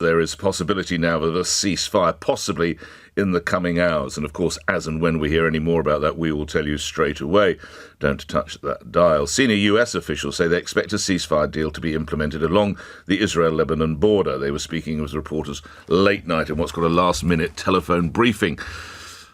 There is a possibility now of a ceasefire, possibly in the coming hours. And of course, as and when we hear any more about that, we will tell you straight away. Don't touch that dial. Senior US officials say they expect a ceasefire deal to be implemented along the Israel-Lebanon border. They were speaking with reporters late night in what's called a last-minute telephone briefing.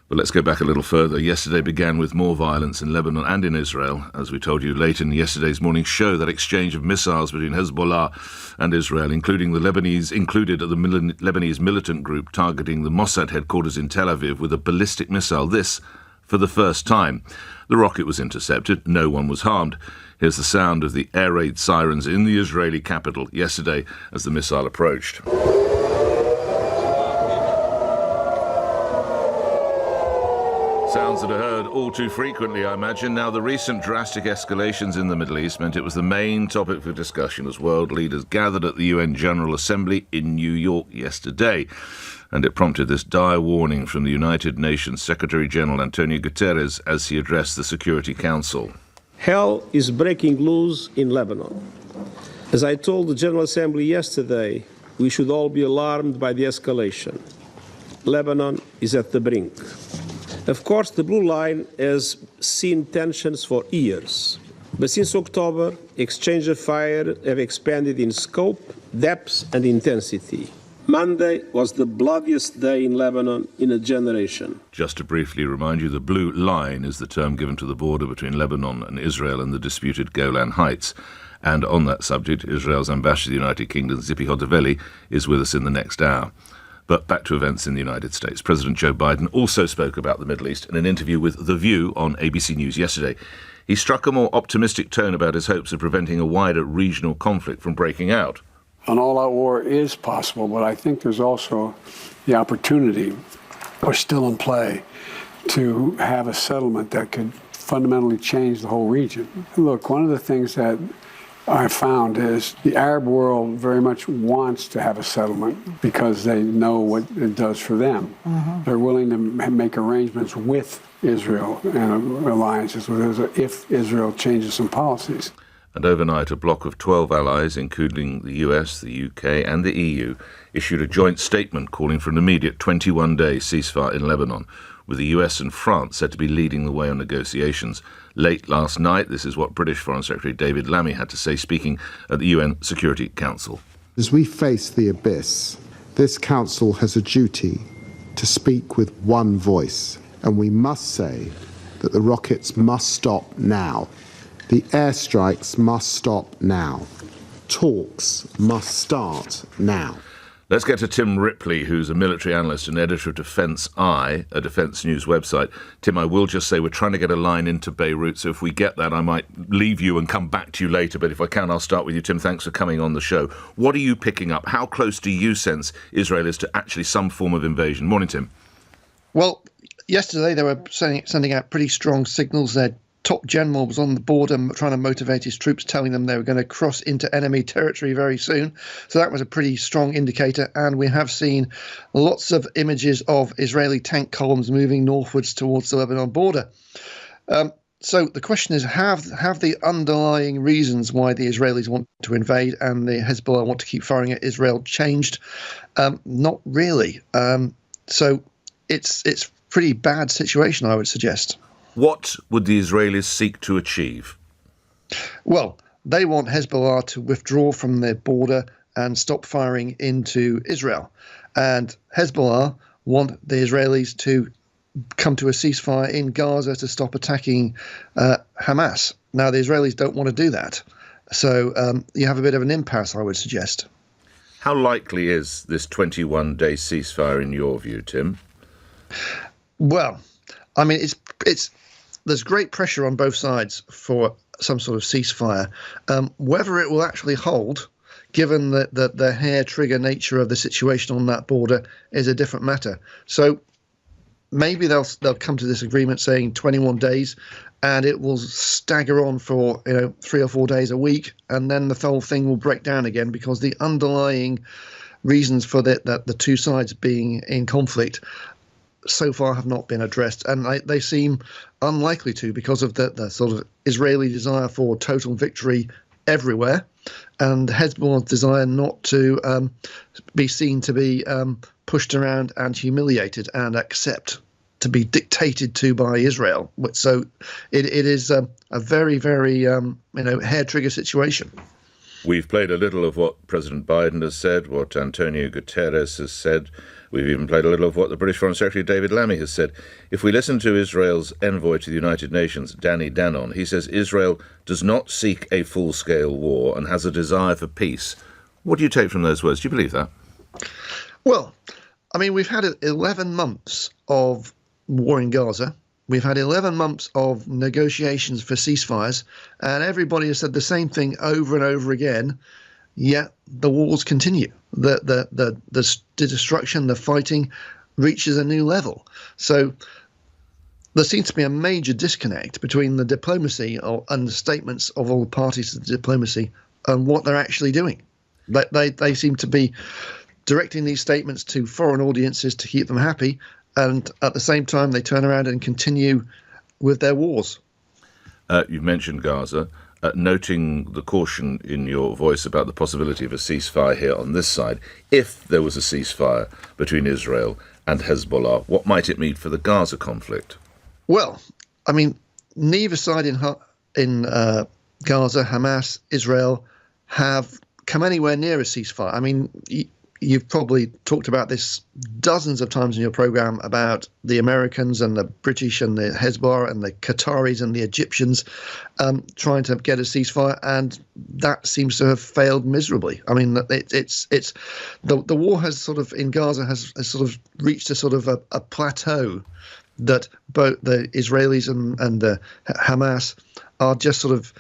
But let's go back a little further. Yesterday began with more violence in Lebanon and in Israel. As we told you late in yesterday's morning show, that exchange of missiles between Hezbollah and Israel, included the Lebanese militant group targeting the Mossad headquarters in Tel Aviv with a ballistic missile. This for the first time. The rocket was intercepted. No one was harmed. Here's the sound of the air raid sirens in the Israeli capital yesterday as the missile approached. Sounds that are heard all too frequently, I imagine. Now, the recent drastic escalations in the Middle East meant it was the main topic for discussion as world leaders gathered at the UN General Assembly in New York yesterday. And it prompted this dire warning from the United Nations Secretary-General Antonio Guterres as he addressed the Security Council. Hell is breaking loose in Lebanon. As I told the General Assembly yesterday, we should all be alarmed by the escalation. Lebanon is at the brink. Of course, the blue line has seen tensions for years. But since October, exchange of fire have expanded in scope, depth and intensity. Monday was the bloodiest day in Lebanon in a generation. Just to briefly remind you, the blue line is the term given to the border between Lebanon and Israel and the disputed Golan Heights. And on that subject, Israel's ambassador to the United Kingdom, Zippy Hodavelli, is with us in the next hour. But back to events in the United States. President Joe Biden also spoke about the Middle East in an interview with The View on ABC News yesterday. He struck a more optimistic tone about his hopes of preventing a wider regional conflict from breaking out. An all-out war is possible, but I think there's also the opportunity, or still in play, to have a settlement that could fundamentally change the whole region. Look, one of the things that I found is the Arab world very much wants to have a settlement because they know what it does for them. They're willing to make arrangements with Israel and alliances with Israel if Israel changes some policies. And overnight, a bloc of 12 allies, including the US, the UK and the EU, issued a joint statement calling for an immediate 21-day ceasefire in Lebanon, with the US and France said to be leading the way on negotiations. Late last night, this is what British Foreign Secretary David Lammy had to say, speaking at the UN Security Council. As we face the abyss, this council has a duty to speak with one voice, and we must say that the rockets must stop now. The airstrikes must stop now. Talks must start now. Let's get to Tim Ripley, who's a military analyst and editor of Defence Eye, a defence news website. Tim, I will just say we're trying to get a line into Beirut, so if we get that, I might leave you and come back to you later. But if I can, I'll start with you, Tim. Thanks for coming on the show. What are you picking up? How close do you sense Israel is to actually some form of invasion? Morning, Tim. Well, yesterday they were sending out pretty strong signals. Their top general was on the border trying to motivate his troops, telling them they were going to cross into enemy territory very soon. So that was a pretty strong indicator. And we have seen lots of images of Israeli tank columns moving northwards towards the Lebanon border. So the question is, have the underlying reasons why the Israelis want to invade and the Hezbollah want to keep firing at Israel changed? Not really. So it's pretty bad situation, I would suggest. What would the Israelis seek to achieve? Well, they want Hezbollah to withdraw from their border and stop firing into Israel. And Hezbollah want the Israelis to come to a ceasefire in Gaza to stop attacking Hamas. Now, the Israelis don't want to do that. So you have a bit of an impasse, I would suggest. How likely is this 21-day ceasefire in your view, Tim? Well, I mean, there's great pressure on both sides for some sort of ceasefire. Whether it will actually hold, given the hair-trigger nature of the situation on that border, is a different matter. So maybe they'll come to this agreement saying 21 days, and it will stagger on for 3 or 4 days a week, and then the whole thing will break down again because the underlying reasons for the two sides being in conflict so far have not been addressed, and they seem unlikely to because of the sort of Israeli desire for total victory everywhere, and Hezbollah's desire not to be seen to be pushed around and humiliated and accept to be dictated to by Israel. So it is a very, very hair trigger situation. We've played a little of what President Biden has said, what Antonio Guterres has said. We've even played a little of what the British Foreign Secretary David Lammy has said. If we listen to Israel's envoy to the United Nations, Danny Danon, he says Israel does not seek a full-scale war and has a desire for peace. What do you take from those words? Do you believe that? Well, I mean, we've had 11 months of war in Gaza. We've had 11 months of negotiations for ceasefires, and everybody has said the same thing over and over again, yet the wars continue. The destruction, the fighting reaches a new level. So there seems to be a major disconnect between the diplomacy and the statements of all parties to the diplomacy and what they're actually doing. They seem to be directing these statements to foreign audiences to keep them happy, and at the same time they turn around and continue with their wars. You've mentioned Gaza, noting the caution in your voice about the possibility of a ceasefire here on this side. If there was a ceasefire between Israel and Hezbollah, what might it mean for the Gaza conflict? Well, I mean, neither side in Gaza, Hamas, Israel, have come anywhere near a ceasefire. I mean, you've probably talked about this dozens of times in your program about the Americans and the British and the Hezbollah and the Qataris and the Egyptians trying to get a ceasefire, and that seems to have failed miserably. I mean, it's the war has sort of in Gaza has sort of reached a sort of a plateau that both the Israelis and the Hamas are just sort of.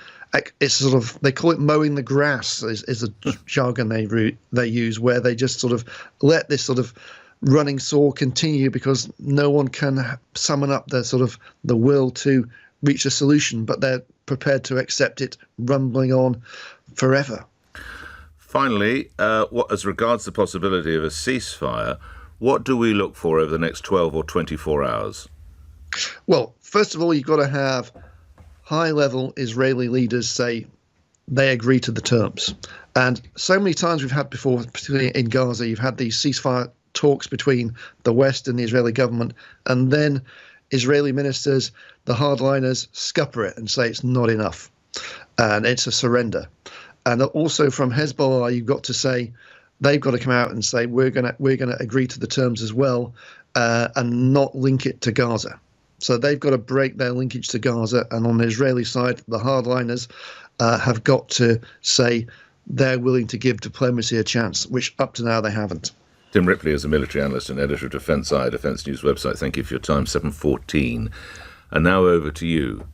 It's sort of, they call it mowing the grass is a jargon they use, where they just sort of let this sort of running saw continue because no one can summon up the will to reach a solution, but they're prepared to accept it rumbling on forever. Finally, what as regards the possibility of a ceasefire, what do we look for over the next 12 or 24 hours? Well, first of all, you've got to have high-level Israeli leaders say they agree to the terms. And so many times we've had before, particularly in Gaza, you've had these ceasefire talks between the West and the Israeli government, and then Israeli ministers, the hardliners, scupper it and say it's not enough, and it's a surrender. And also from Hezbollah, you've got to say, they've got to come out and say we're going to agree to the terms as well, and not link it to Gaza. So they've got to break their linkage to Gaza. And on the Israeli side, the hardliners have got to say they're willing to give diplomacy a chance, which up to now they haven't. Tim Ripley is a military analyst and editor of Defence Eye, Defence News website. Thank you for your time. 7:14. And now over to you.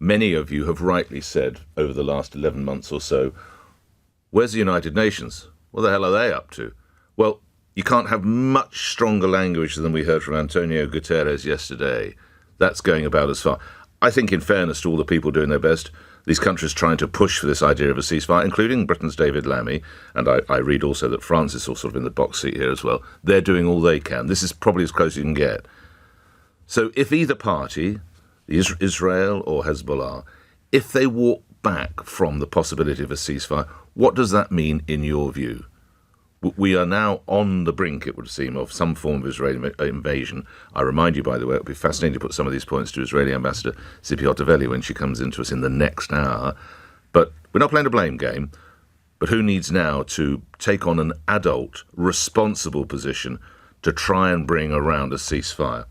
Many of you have rightly said over the last 11 months or so, where's the United Nations? What the hell are they up to? Well, you can't have much stronger language than we heard from Antonio Guterres yesterday. That's going about as far. I think, in fairness to all the people doing their best, these countries trying to push for this idea of a ceasefire, including Britain's David Lammy, and I read also that France is sort of in the box seat here as well. They're doing all they can. This is probably as close as you can get. So if either party, Israel or Hezbollah, if they walk back from the possibility of a ceasefire, what does that mean in your view? We are now on the brink, it would seem, of some form of Israeli invasion. I remind you, by the way, it would be fascinating to put some of these points to Israeli Ambassador Tzipi Hotovely when she comes into us in the next hour. But we're not playing a blame game. But who needs now to take on an adult, responsible position to try and bring around a ceasefire?